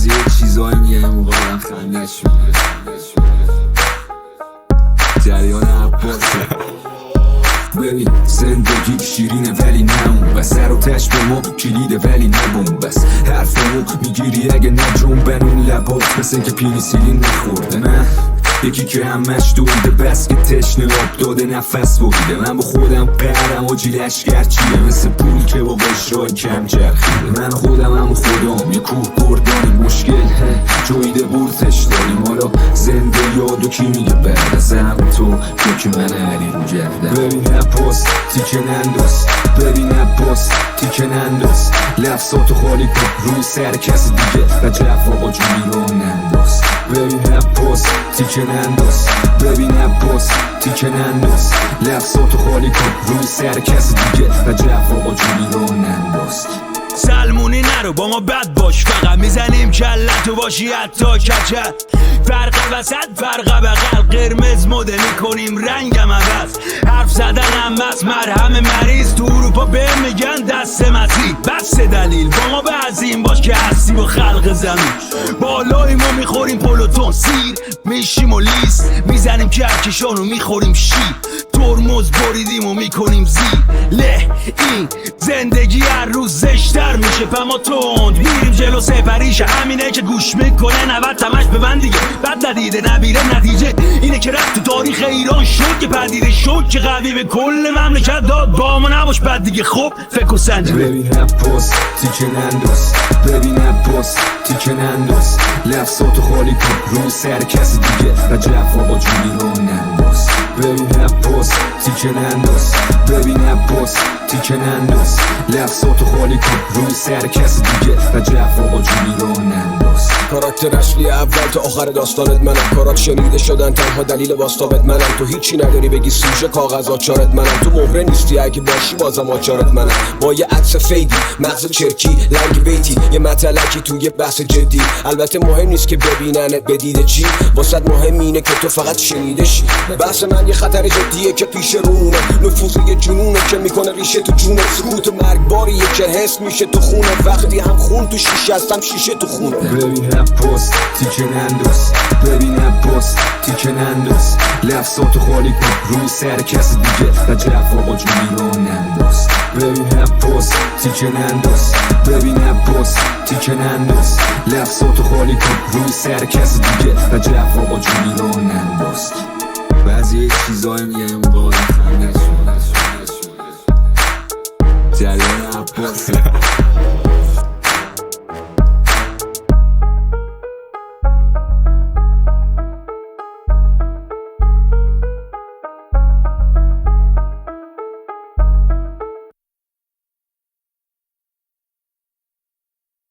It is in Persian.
بعضی چیزایی میگه موقع آدم خندش میگیره. جریان عباسه. ببین زندگی شیرینه ولی نمون بس، سر و تش به ما کلیده ولی نبون بس، حرفمو میگیری اگه نجوم بنون لبات مثل که پینیسیلین نخورده. نه یکی که همش دورده بس که تشنه آب داده نفس بریده. من با خودم قهرم و جیلشگر چیه، مثل پول که با قشرهای کم جرخیده. من خودم هم خودم یه کوه بردانی مشکل جویده بورتش داریم. حالا زنده یادو کی میگه بعد از هم تو که من علی رو جردم. ببین عباس تیکه ننداز، ببین عباس تیکه ننداز، لفظاتو خالی کن روی سر کسی دیگه و جوابا جونی رو ننداز. ببین عباس تیکه ننداز، ببین عباس تیکه ننداز، لفظاتو خالی کن روی سر کسی دیگه و جوابا جونی رو ننداز. سلمونی نرو با ما بد باش، فقط میزنیم کلتو باشی حتی کچل. فرق وسط فرق بغل، قرمز مده میکنیم رنگم عوض. حرف زدن هم بس مرهم مریض، تو اروپا به میگن دست مسیح. بس دلیل با ما بعضیم باش که هستی با خلق زمین. بالای ما میخوریم پلوتون سیر، میشیم و لیس میزنیم کهکشانو میخوریم شیر. ترمز بریدیم و میکنیم زیر له. این زندگی هر روز زشتر میشه پما تند، میریم جلو سپریشه. همینه که گوش میکنه 90 تمش به من دیگه، بد ندیده نبیره. نتیجه اینه که رفت تو تاریخ ایران شد که پدیده شد که قوی به کل مملکت داد. با ما نباش بد دیگه. خب فکر و سنجه. ببین عباس تیکه ننداز، ببین عباس تیکه ننداز، لفظاتو خالی کن روی سر کسی دیگه و جوابا جونی رو ننداز. ببین عباس تیکه ننداز، ببین عباس تیکه ننداز، لفظاتو خالی کن روی سر کسی دیگه و جوابا جونی رو ننداز. کاراکتر اصلی اول تا آخر داستانت منم، کارات شنیده شدن تنها دلیل واستابت منم. تو هیچی نداری بگی سوژه کاغذ آچارت منم. تو مهره نیستی اگه باشی بازم آچارت منم. با یه عکس فیدی مغز چرکی لنگ بیتی، یه مطلقی تو یه بحث جدی. البته مهم نیست که ببیننت بدیده چی، واسط مهم اینه که تو فقط شنیده شی. بحث من یه خطر جدیه که پیش رونه، نفوذ یه جنونه که میکنه ریشه تو جونه. سکوت مرگباریه که حس میشه تو خونه، وقتی هم خون تو شیشه هستم شیشه تو خونه. ببین عباس تیکه ننداز، ببین عباس تیکه ننداز، لفظاتو خالی کن روی سر کسی دیگه و جوابا جونی رو ننداز. ببین عباس تیکه ننداز، ببین عباس تیکه ننداز، لفظاتو خالی کن روی سر کسی دیگه و جوابا جونی رو ننداز. بعضی چیزایی میگه موقع آدم خندش میگیره. جریان عباسه.